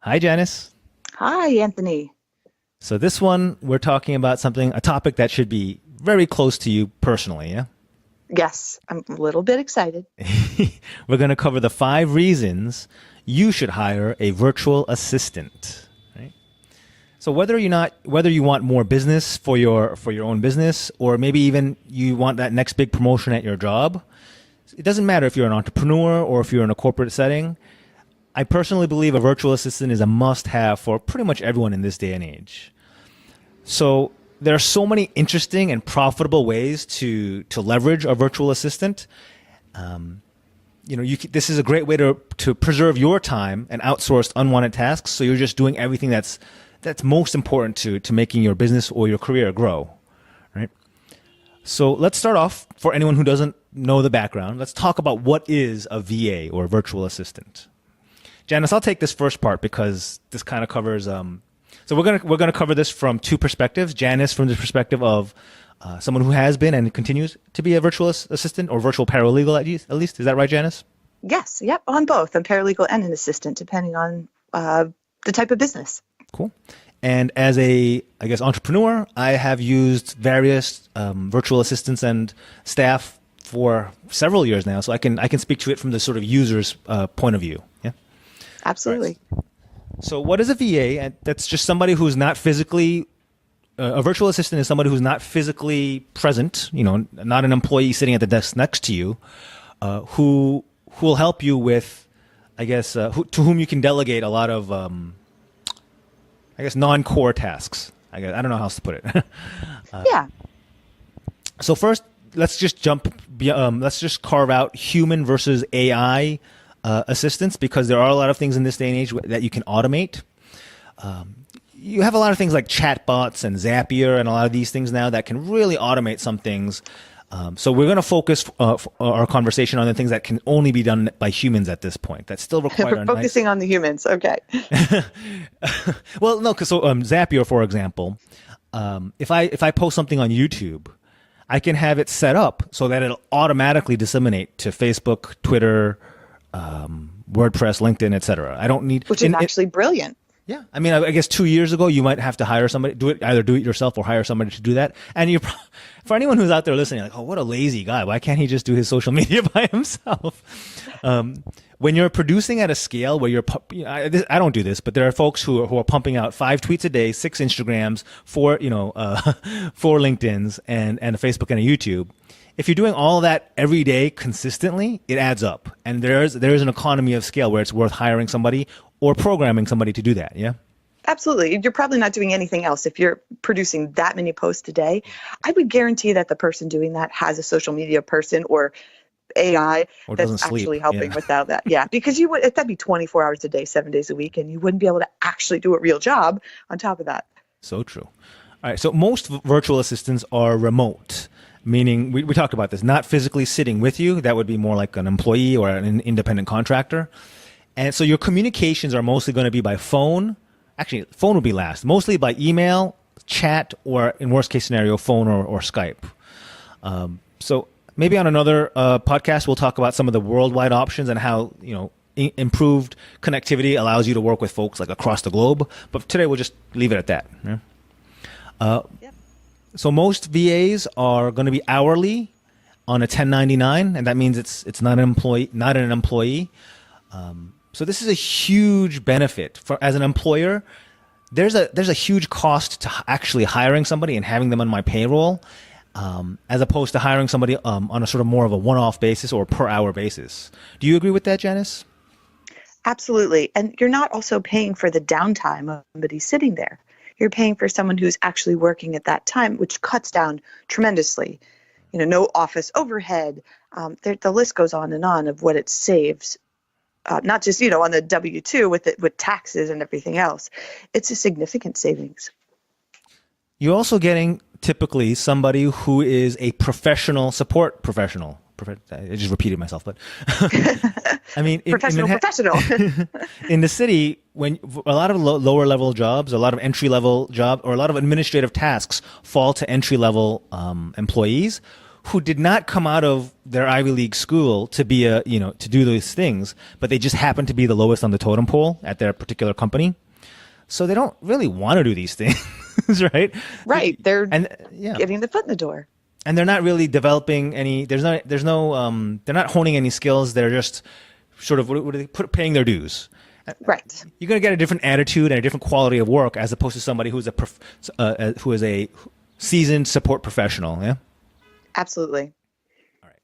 Hi, Janice. Hi, Anthony. So this one, we're talking about a topic that should be very close to you personally, yeah? Yes, I'm a little bit excited. We're going to cover the 5 reasons you should hire a virtual assistant, right? So whether you want more business for your own business, or maybe even you want that next big promotion at your job, it doesn't matter if you're an entrepreneur or if you're in a corporate setting. I personally believe a virtual assistant is a must-have for pretty much everyone in this day and age. So there are so many interesting and profitable ways to leverage a virtual assistant. This is a great way to preserve your time and outsource unwanted tasks. So you're just doing everything that's most important to making your business or your career grow, right? So let's start off. For anyone who doesn't know the background, let's talk about what is a VA or virtual assistant. Janice, I'll take this first part because this kind of covers. So we're gonna cover this from two perspectives. Janice from the perspective of someone who has been and continues to be a virtual assistant or virtual paralegal at least. Is that right, Janice? Yes, yep, on both. I'm paralegal and an assistant, depending on the type of business. Cool. And as I guess, entrepreneur, I have used various virtual assistants and staff for several years now, so I can speak to it from the sort of user's point of view. Yeah. Absolutely. Right. So what is a VA? And that's just somebody who's not physically a virtual assistant is somebody who's not physically present, not an employee sitting at the desk next to you, who will help you with, I guess, to whom you can delegate a lot of, I guess, non-core tasks. I don't know how else to put it. Yeah, So first, let's just carve out human versus AI assistance, because there are a lot of things in this day and age that you can automate. You have a lot of things like chatbots and Zapier and a lot of these things now that can really automate some things. So we're going to focus our conversation on the things that can only be done by humans at this point. That still require we're focusing on the humans. Okay. Well, no, because Zapier, for example, if I post something on YouTube, I can have it set up so that it'll automatically disseminate to Facebook, Twitter, WordPress, LinkedIn, etc. I don't need, Which is actually brilliant. yeah, I mean, I guess 2 years ago you might have to hire somebody, either do it yourself or hire somebody to do that. And for anyone who's out there listening, like, oh, what a lazy guy! Why can't he just do his social media by himself? When you're producing at a scale where I don't do this, but there are folks who are pumping out 5 tweets a day, 6 Instagrams, 4 4 LinkedIn's, and a Facebook and a YouTube. If you're doing all that every day consistently, it adds up, and there's an economy of scale where it's worth hiring somebody or programming somebody to do that. Yeah. Absolutely. You're probably not doing anything else if you're producing that many posts a day. I would guarantee that the person doing that has a social media person or AI Or doesn't that's sleep. actually helping Yeah. without that. Yeah, because that'd be 24 hours a day, 7 days a week, and you wouldn't be able to actually do a real job on top of that. So true. All right. So most virtual assistants are remote, meaning we talked about this, not physically sitting with you. That would be more like an employee or an independent contractor. And so your communications are mostly going to be by phone. Actually, phone would be last. Mostly by email, chat, or in worst case scenario, phone or Skype. So maybe on another podcast, we'll talk about some of the worldwide options and how improved connectivity allows you to work with folks like across the globe. But today we'll just leave it at that. Yeah? Yep. So most VAs are going to be hourly on a 1099, and that means it's not an employee. So this is a huge benefit as an employer. There's a huge cost to actually hiring somebody and having them on my payroll, as opposed to hiring somebody on a sort of more of a one-off basis or per hour basis. Do you agree with that, Janice? Absolutely. And you're not also paying for the downtime of somebody sitting there. You're paying for someone who's actually working at that time, which cuts down tremendously. No office overhead. The list goes on and on of what it saves. Not just, on the W-2 with taxes and everything else. It's a significant savings. You're also getting typically somebody who is a professional support professional. I just repeated myself, but I mean, Professional. in the city, when a lot of lower level jobs, a lot of entry level jobs, or a lot of administrative tasks fall to entry level employees who did not come out of their Ivy League school to be to do those things, but they just happen to be the lowest on the totem pole at their particular company. So they don't really want to do these things, right? Right. They're getting the foot in the door. And they're not really developing any, they're not honing any skills. They're just sort of paying their dues. Right. You're going to get a different attitude and a different quality of work as opposed to somebody who is a seasoned support professional. Yeah. Absolutely. All right.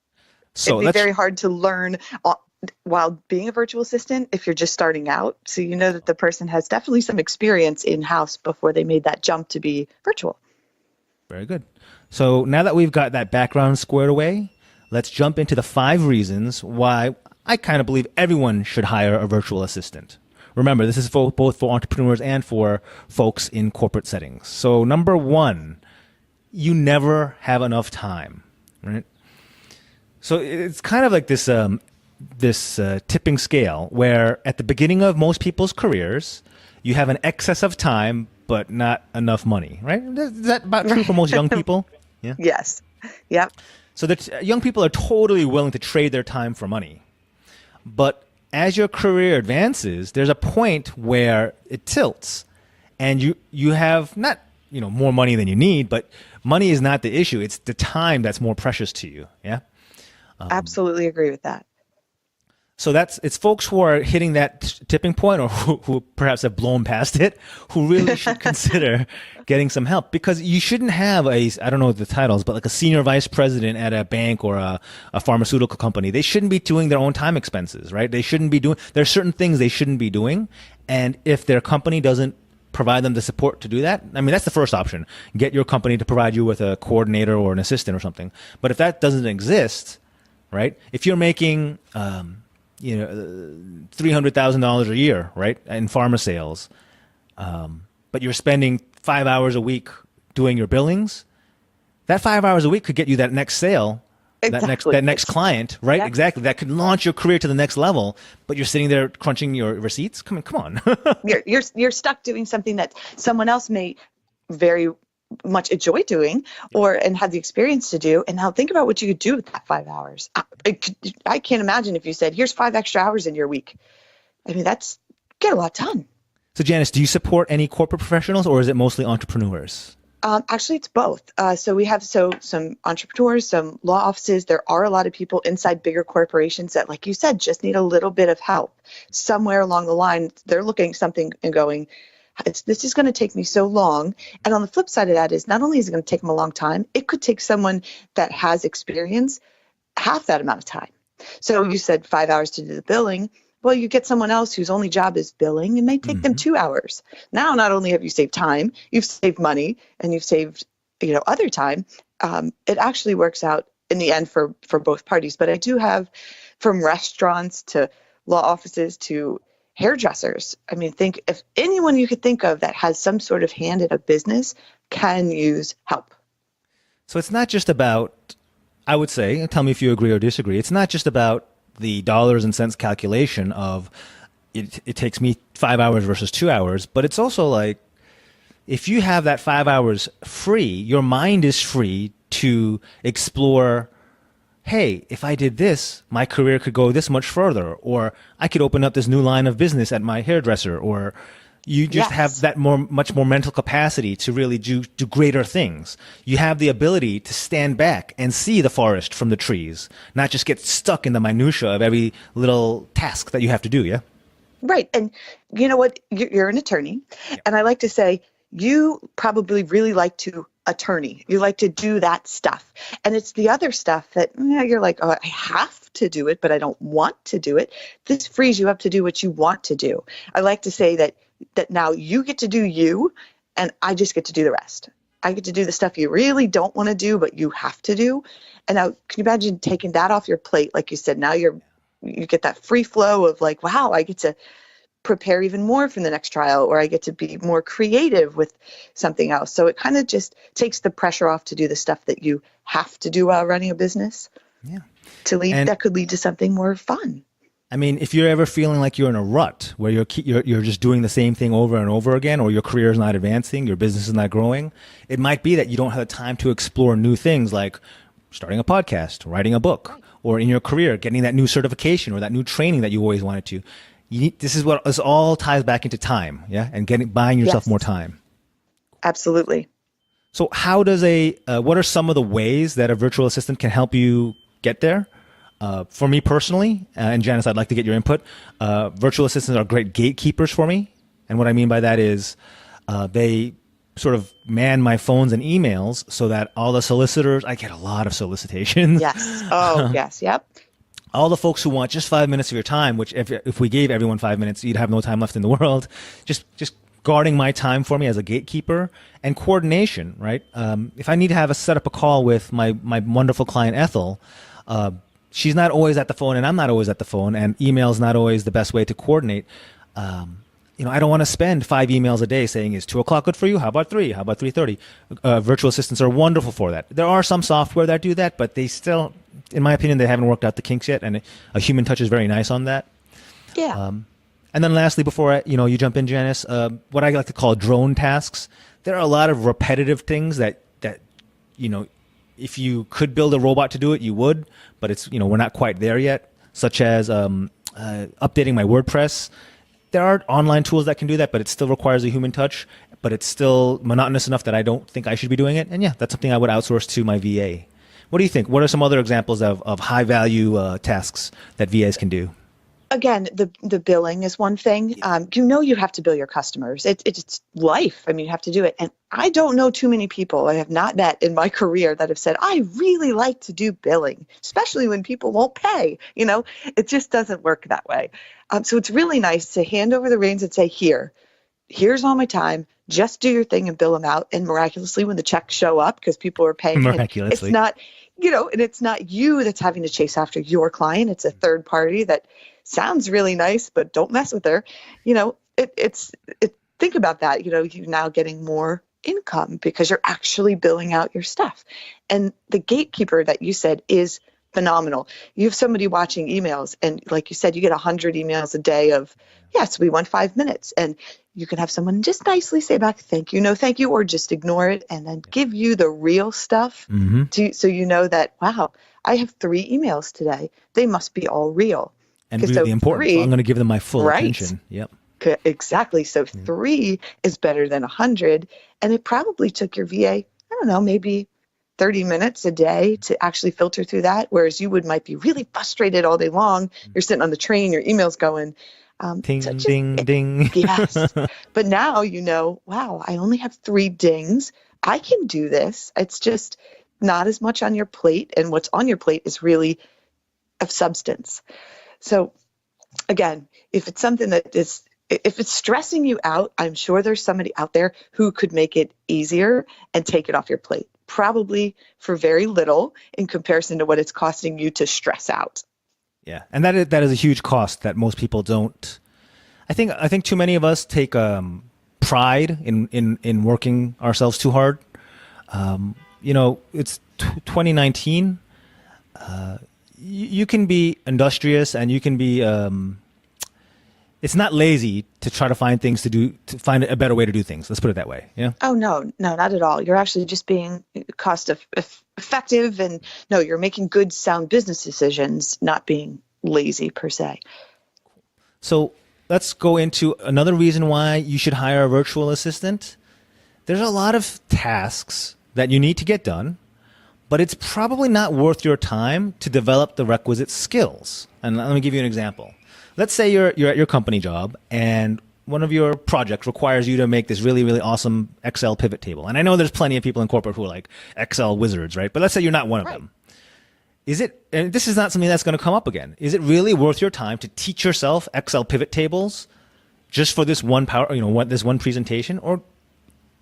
So it'd be very hard to learn while being a virtual assistant if you're just starting out. So you know that the person has definitely some experience in-house before they made that jump to be virtual. Very good. So now that we've got that background squared away, let's jump into the 5 reasons why I kind of believe everyone should hire a virtual assistant. Remember, this is both for entrepreneurs and for folks in corporate settings. So number 1, you never have enough time, right? So it's kind of like this tipping scale where at the beginning of most people's careers, you have an excess of time, but not enough money, right? Is that about true for most young people? Yeah. Yes. Yep. So that young people are totally willing to trade their time for money. But as your career advances, there's a point where it tilts and you have not, more money than you need, but money is not the issue. It's the time that's more precious to you. Yeah. Absolutely agree with that. So it's folks who are hitting that tipping point or who perhaps have blown past it, who really should consider getting some help, because you shouldn't have I don't know the titles, but like a senior vice president at a bank or a pharmaceutical company. They shouldn't be doing their own time expenses, right? They shouldn't be there's certain things they shouldn't be doing. And if their company doesn't provide them the support to do that, I mean, that's the first option. Get your company to provide you with a coordinator or an assistant or something. But if that doesn't exist, right? If you're making, $300,000 a year, right, in pharma sales, but you're spending 5 hours a week doing your billings, that 5 hours a week could get you that next sale, exactly. that next client, right? Yep. Exactly. That could launch your career to the next level, but you're sitting there crunching your receipts. Come on. You're stuck doing something that someone else may very much enjoy doing and have the experience to do. And now think about what you could do with that 5 hours. I can't imagine if you said, here's 5 extra hours in your week. I mean, get a lot done. So Janice, do you support any corporate professionals or is it mostly entrepreneurs? Actually, it's both. So we have some entrepreneurs, some law offices. There are a lot of people inside bigger corporations that, like you said, just need a little bit of help. Somewhere along the line, they're looking at something and going, this is going to take me so long. And on the flip side of that is not only is it going to take them a long time, it could take someone that has experience half that amount of time. So you said 5 hours to do the billing. Well, you get someone else whose only job is billing. It may take them 2 hours. Now, not only have you saved time, you've saved money and you've saved, other time. It actually works out in the end for both parties. But I do have from restaurants to law offices to hairdressers. I mean, think if anyone you could think of that has some sort of hand in a business can use help. So it's not just about, I would say, tell me if you agree or disagree, it's not just about the dollars and cents calculation of it takes me 5 hours versus 2 hours, but it's also like, if you have that 5 hours free, your mind is free to explore, hey, if I did this, my career could go this much further, or I could open up this new line of business at my hairdresser, or you just have that much more mental capacity to really do greater things. You have the ability to stand back and see the forest from the trees, not just get stuck in the minutia of every little task that you have to do, yeah? Right. And you know what? You're an attorney. Yeah. And I like to say, you probably really like to attorney. You like to do that stuff. And it's the other stuff that you're like, oh, I have to do it, but I don't want to do it. This frees you up to do what you want to do. I like to say that now you get to do you and I just get to do the rest. I get to do the stuff you really don't want to do, but you have to do. And now can you imagine taking that off your plate? Like you said, now you get that free flow of like, wow, I get to prepare even more for the next trial, or I get to be more creative with something else. So it kind of just takes the pressure off to do the stuff that you have to do while running a business. Yeah. That could lead to something more fun. I mean, if you're ever feeling like you're in a rut where you're just doing the same thing over and over again, or your career is not advancing, your business is not growing, it might be that you don't have the time to explore new things like starting a podcast, writing a book, or in your career, getting that new certification or that new training that you always wanted to. This all ties back into time, yeah, and buying yourself Yes. more time. Absolutely. So how does what are some of the ways that a virtual assistant can help you get there? For me personally, and Janice, I'd like to get your input. Virtual assistants are great gatekeepers for me. And what I mean by that is they sort of man my phones and emails so that all the solicitors, I get a lot of solicitations. Yes. Oh, yes. Yep. All the folks who want just 5 minutes of your time, which if we gave everyone 5 minutes, you'd have no time left in the world. Just guarding my time for me as a gatekeeper, and coordination, right? If I need to set up a call with my wonderful client, Ethel, she's not always at the phone and I'm not always at the phone, and email's not always the best way to coordinate. I don't want to spend 5 emails a day saying, is 2:00 good for you? How about 3? How about 3:30? Virtual assistants are wonderful for that. There are some software that do that, but they still, in my opinion, they haven't worked out the kinks yet, and a human touch is very nice on that. Yeah. And then lastly, before you jump in, Janice, what I like to call drone tasks. There are a lot of repetitive things that if you could build a robot to do it, you would, but it's we're not quite there yet. Such as updating my WordPress. There are online tools that can do that, but it still requires a human touch. But it's still monotonous enough that I don't think I should be doing it. And yeah, that's something I would outsource to my VA. What do you think? What are some other examples of high value tasks that VAs can do? Again, the billing is one thing. You have to bill your customers. It's life. I mean, you have to do it. And I don't know too many people I have not met in my career that have said, I really like to do billing, especially when people won't pay. It just doesn't work that way. So it's really nice to hand over the reins and say, here's all my time. Just do your thing and bill them out. And miraculously, when the checks show up, because people are paying, Miraculously. it's not, and it's not you that's having to chase after your client. It's a third party that sounds really nice, but don't mess with her. Think about that. You're now getting more income because you're actually billing out your stuff. And the gatekeeper that you said is phenomenal. You have somebody watching emails, and like you said, you get 100 emails a day of, yes, we want 5 minutes. And you can have someone just nicely say back, thank you, no thank you, or just ignore it and then give you the real stuff so you know that, wow, I have 3 emails today. They must be all real. And really important. So I'm going to give them my full attention. Yep. Exactly. So 3 is better than 100. And it probably took your VA, I don't know, maybe 30 minutes a day to actually filter through that. Whereas you might be really frustrated all day long. You're sitting on the train, your email's going. Ding, ding, ding. Yes. But now wow, I only have 3 dings. I can do this. It's just not as much on your plate. And what's on your plate is really of substance. So again, if it's something if it's stressing you out, I'm sure there's somebody out there who could make it easier and take it off your plate, probably for very little in comparison to what it's costing you to stress out. Yeah, and that is a huge cost that most people don't. I think too many of us take pride in working ourselves too hard. It's 2019. You can be industrious and you can be. It's not lazy to try to find things to do, to find a better way to do things. Let's put it that way. Yeah. Oh, no, not at all. You're actually just being cost effective, and no, you're making good, sound business decisions, not being lazy per se. So let's go into another reason why you should hire a virtual assistant. There's a lot of tasks that you need to get done, but it's probably not worth your time to develop the requisite skills. And let me give you an example. Let's say you're at your company job and one of your projects requires you to make this really, really awesome Excel pivot table. And I know there's plenty of people in corporate who are like Excel wizards, right? But let's say you're not one of them. And this is not something that's going to come up again. Is it really worth your time to teach yourself Excel pivot tables just for this one this one presentation? Or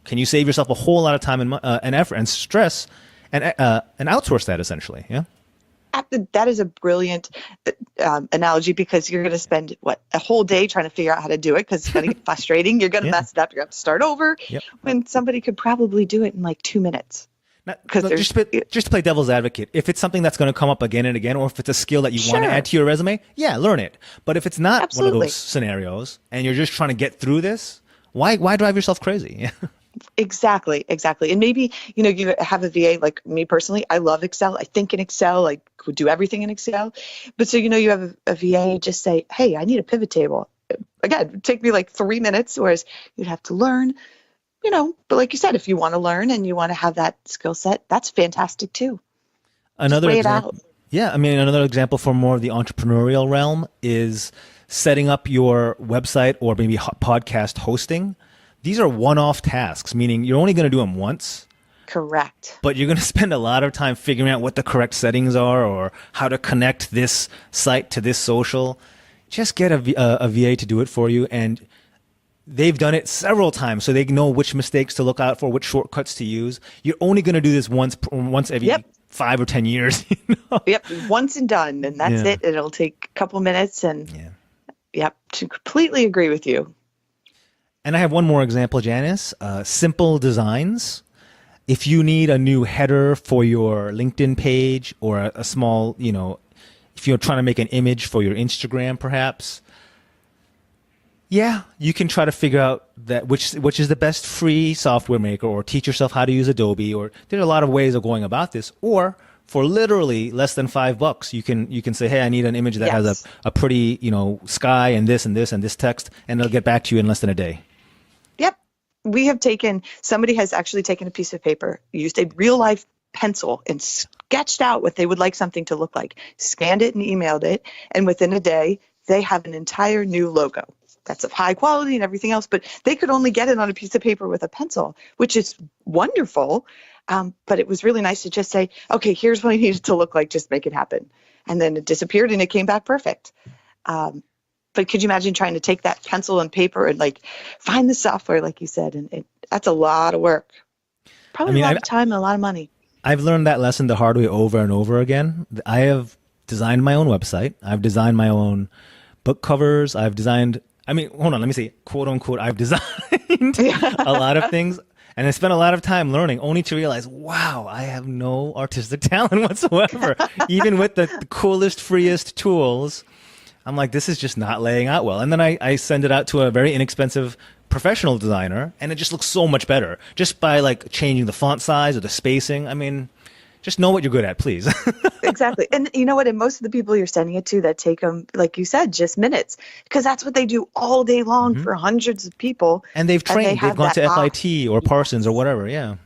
can you save yourself a whole lot of time and effort and stress and outsource that essentially? Yeah. That is a brilliant analogy, because you're going to spend a whole day trying to figure out how to do it, because it's going to get frustrating. You're going to mess it up. You're going to have to start over. Yep. When somebody could probably do it in like 2 minutes. Just to play devil's advocate, if it's something that's going to come up again and again, or if it's a skill that you want to add to your resume, yeah, learn it. But if it's not one of those scenarios and you're just trying to get through this, why drive yourself crazy? Exactly, exactly. And maybe, you have a VA like me personally. I love Excel. I think in Excel, I could do everything in Excel. But so, you have a VA, just say, hey, I need a pivot table. Again, it'd take me like 3 minutes, whereas you'd have to learn, but like you said, if you want to learn and you want to have that skill set, that's fantastic too. Just Another weigh it example, out. yeah, I mean, another example for more of the entrepreneurial realm is setting up your website or maybe podcast hosting. These are one-off tasks, meaning you're only going to do them once, Correct. but you're going to spend a lot of time figuring out what the correct settings are or how to connect this site to this social. Just get a VA to do it for you, and they've done it several times, so they know which mistakes to look out for, which shortcuts to use. You're only going to do this once every Yep. 5 or 10 years. You know? Yep. Once and done, and that's Yeah. it. It'll take a couple minutes, and Yeah. yep, to completely agree with you. And I have one more example, Janice. Simple designs. If you need a new header for your LinkedIn page or a small, if you're trying to make an image for your Instagram, perhaps, yeah, you can try to figure out that which is the best free software maker, or teach yourself how to use Adobe. Or there's a lot of ways of going about this. Or for literally less than $5, you can say, hey, I need an image that has Yes. a pretty sky and this and this and this text, and it'll get back to you in less than a day. Yep. Somebody has actually taken a piece of paper, used a real life pencil, and sketched out what they would like something to look like, scanned it and emailed it. And within a day, they have an entire new logo that's of high quality and everything else, but they could only get it on a piece of paper with a pencil, which is wonderful. But it was really nice to just say, okay, here's what I need it to look like. Just make it happen. And then it disappeared and it came back perfect. But could you imagine trying to take that pencil and paper and like find the software, like you said, and that's a lot of work. Probably a lot of time and a lot of money. I've learned that lesson the hard way over and over again. I have designed my own website. I've designed my own book covers. Hold on, let me say, quote unquote, I've designed a lot of things. And I spent a lot of time learning, only to realize, wow, I have no artistic talent whatsoever. Even with the coolest, freest tools, I'm like, this is just not laying out well. And then I send it out to a very inexpensive professional designer, and it just looks so much better just by like changing the font size or the spacing. I mean, just know what you're good at, please. Exactly. And you know what? And most of the people you're sending it to, that take them, like you said, just minutes, because that's what they do all day long for hundreds of people. And they've trained. They've gone to that FIT or Parsons or whatever. Yeah.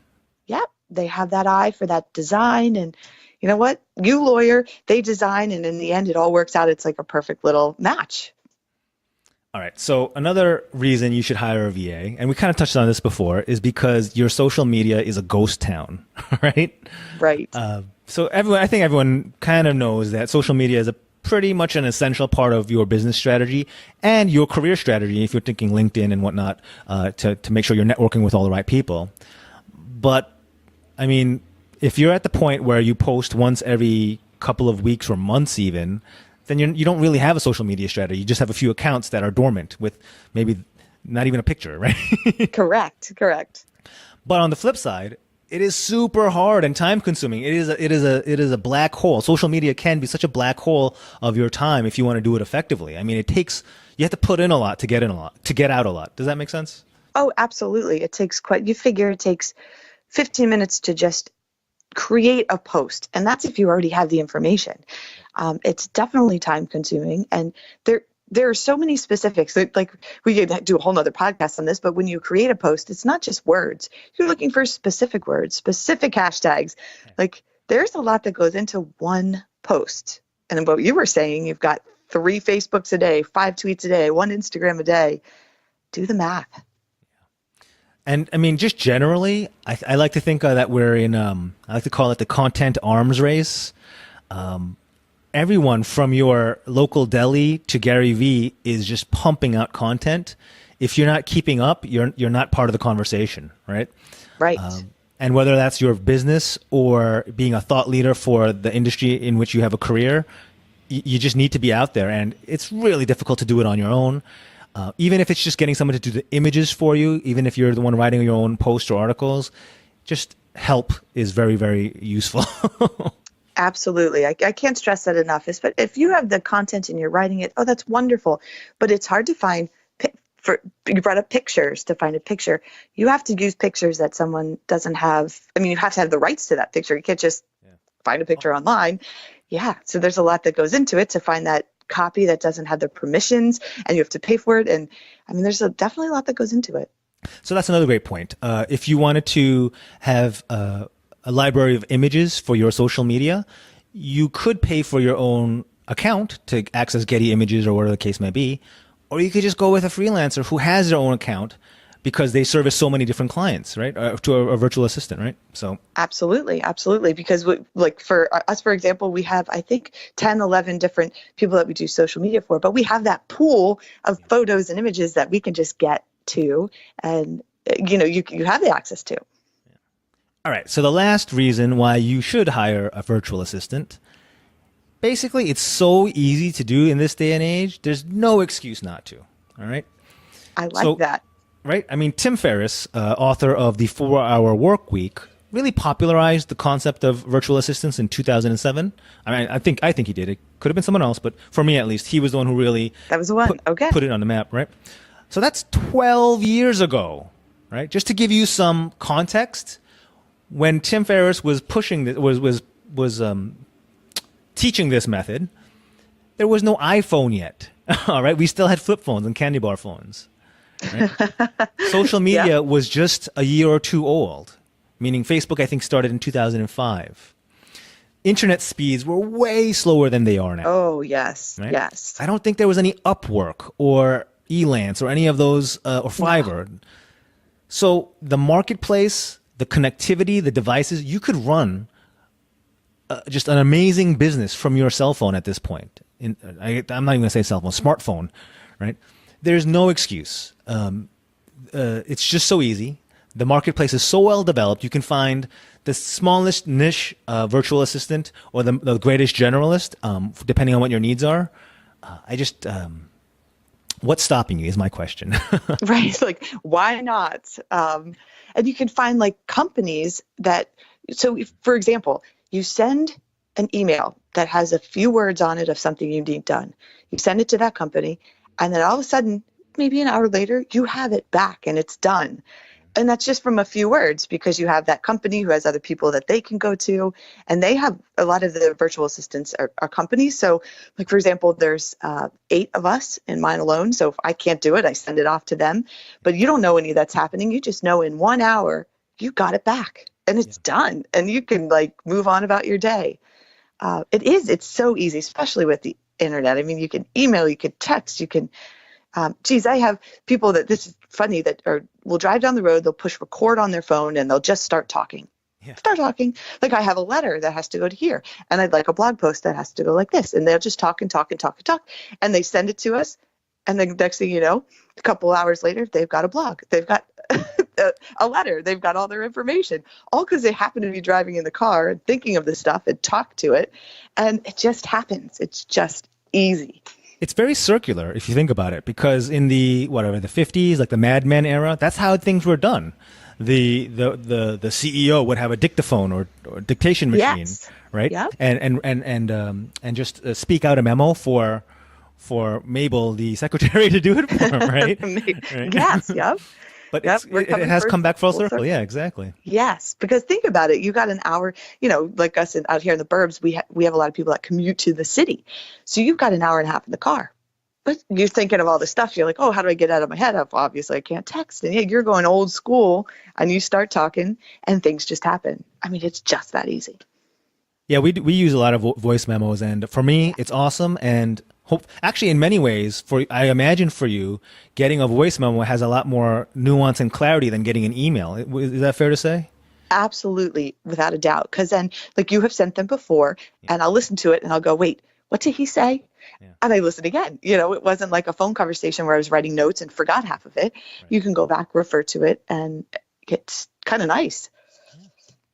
Yep. They have that eye for that design. And you know what? You lawyer, they design, and in the end, it all works out. It's like a perfect little match. All right. So another reason you should hire a VA, and we kind of touched on this before, is because your social media is a ghost town, right? Right. So I think everyone kind of knows that social media is a pretty much an essential part of your business strategy and your career strategy, if you're thinking LinkedIn and whatnot, to make sure you're networking with all the right people. But I mean, if you're at the point where you post once every couple of weeks or months even, then you don't really have a social media strategy. You just have a few accounts that are dormant with maybe not even a picture, right? Correct. But on the flip side, it is super hard and time consuming. It is a black hole. Social media can be such a black hole of your time if you want to do it effectively. I mean, you have to put in a lot to get out a lot. Does that make sense? Oh, absolutely. You figure it takes 15 minutes to just create a post. And that's if you already have the information. It's definitely time consuming. And there are so many specifics that, like, we could do a whole nother podcast on this, but when you create a post, it's not just words. You're looking for specific words, specific hashtags. Like, there's a lot that goes into one post. And what you were saying, you've got 3 Facebooks a day, 5 tweets a day, 1 Instagram a day. Do the math. And I mean, just generally, I like to think that we're in, I like to call it the content arms race. Everyone from your local deli to Gary Vee is just pumping out content. If you're not keeping up, you're not part of the conversation, right? Right. And whether that's your business or being a thought leader for the industry in which you have a career, you just need to be out there. And it's really difficult to do it on your own. Even if it's just getting someone to do the images for you, even if you're the one writing your own posts or articles, just help is very, very useful. Absolutely. I can't stress that enough. But if you have the content and you're writing it, oh, that's wonderful. But it's hard to find for you brought up pictures to find a picture. You have to use pictures that someone doesn't have. I mean, you have to have the rights to that picture. You can't just find a picture online. Yeah. So there's a lot that goes into it to find that copy that doesn't have the permissions, and you have to pay for it. And I mean, there's definitely a lot that goes into it. So that's another great point. If you wanted to have a library of images for your social media, you could pay for your own account to access Getty Images or whatever the case may be, or you could just go with a freelancer who has their own account because they service so many different clients, right? To a virtual assistant, right? So absolutely, absolutely. Because like for us, for example, we have, I think, 10, 11 different people that we do social media for, but we have that pool of photos and images that we can just get to, and you have the access to. All right. So the last reason why you should hire a virtual assistant, basically, it's so easy to do in this day and age. There's no excuse not to. All right. I like that. Right. I mean, Tim Ferriss, author of the 4-Hour Work Week, really popularized the concept of virtual assistants in 2007. I mean, I think he did. It could have been someone else, but for me at least, he was the one who really put it on the map. Right. So that's 12 years ago. Right. Just to give you some context, when Tim Ferriss was pushing was teaching this method, there was no iPhone yet. All right, we still had flip phones and candy bar phones. Right? Social media was just a year or two old, meaning Facebook, I think, started in 2005. Internet speeds were way slower than they are now. Oh, yes, right? Yes. I don't think there was any Upwork or Elance or any of those, or Fiverr. No. So the marketplace, the connectivity, the devices, you could run just an amazing business from your cell phone at this point. I'm not even going to say cell phone, smartphone, right? There's no excuse. It's just so easy. The marketplace is so well developed. You can find the smallest niche virtual assistant or the greatest generalist, depending on what your needs are. What's stopping you is my question. Right. Like, why not? And you can find like companies that, so if, for example, you send an email that has a few words on it of something you need done. You send it to that company, and then all of a sudden, maybe an hour later, you have it back and it's done. And that's just from a few words, because you have that company who has other people that they can go to, and they have a lot of the virtual assistants are companies. So like, for example, there's 8 of us in mine alone. So if I can't do it, I send it off to them, but you don't know any of that's happening. You just know in 1 hour, you got it back and it's done, and you can like move on about your day. It's so easy, especially with the internet. I mean, you can email, you could text, you can, I have people that, this is funny, that will drive down the road, they'll push record on their phone and they'll just start talking. Start talking. Like, I have a letter that has to go to here, and I'd like a blog post that has to go like this. And they'll just talk and talk and talk and talk. And they send it to us. And then next thing you know, a couple hours later, they've got a blog. They've got a letter. They've got all their information, all because they happen to be driving in the car and thinking of the stuff and talk to it. And it just happens. It's just easy. It's very circular if you think about it, because in the 50s, like the Mad Men era, that's how things were done. The CEO would have a dictaphone or dictation machine, right? Yep. And just speak out a memo for Mabel, the secretary, to do it for him, right? Yes, yep. But it has come back full circle. Yeah, exactly. Yes, because think about it. You got an hour, like us out here in the burbs, we have a lot of people that commute to the city. So you've got an hour and a half in the car. But you're thinking of all this stuff. You're like, oh, how do I get out of my head? Obviously, I can't text. And you're going old school, and you start talking, and things just happen. I mean, it's just that easy. Yeah, we use a lot of voice memos, and for me, it's awesome. And actually, in many ways, I imagine for you, getting a voice memo has a lot more nuance and clarity than getting an email. Is that fair to say? Absolutely, without a doubt. Because then, like, you have sent them before, and I'll listen to it, and I'll go, wait, what did he say? Yeah. And I listen again. It wasn't like a phone conversation where I was writing notes and forgot half of it. Right. You can go back, refer to it, and it's kind of nice.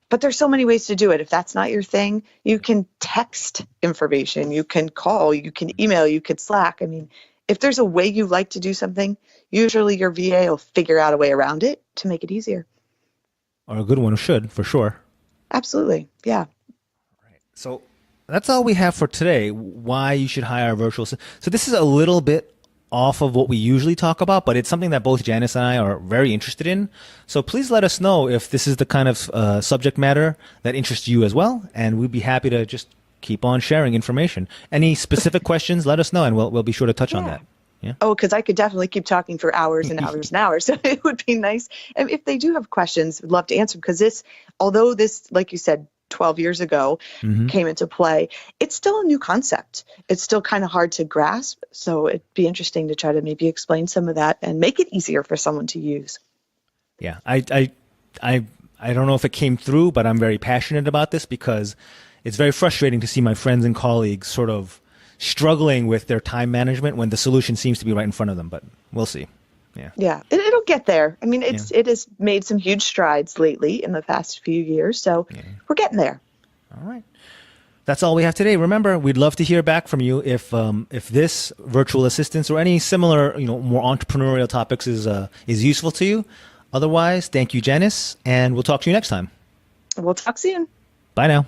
But there's so many ways to do it. If that's not your thing, you can text information, you can call, you can email, you could Slack. I mean, if there's a way you like to do something, usually your VA will figure out a way around it to make it easier. Or a good one should, for sure. Absolutely. Yeah. Right. So that's all we have for today. Why you should hire a virtual assistant. So this is a little bit off of what we usually talk about, but it's something that both Janice and I are very interested in. So please let us know if this is the kind of subject matter that interests you as well, and we'd be happy to just keep on sharing information. Any specific questions, let us know, and we'll be sure to touch on that. Yeah. Oh, because I could definitely keep talking for hours and hours and hours. So it would be nice. And if they do have questions, we'd love to answer, because this, although this, like you said, 12 years ago came into play, it's still a new concept. It's still kind of hard to grasp. So it'd be interesting to try to maybe explain some of that and make it easier for someone to use. Yeah. I don't know if it came through, but I'm very passionate about this because it's very frustrating to see my friends and colleagues sort of struggling with their time management when the solution seems to be right in front of them, but we'll see. Yeah. Yeah, it'll get there. I mean, it has made some huge strides lately in the past few years, so we're getting there. All right. That's all we have today. Remember, we'd love to hear back from you if this virtual assistance or any similar, more entrepreneurial topics is useful to you. Otherwise, thank you, Janice, and we'll talk to you next time. We'll talk soon. Bye now.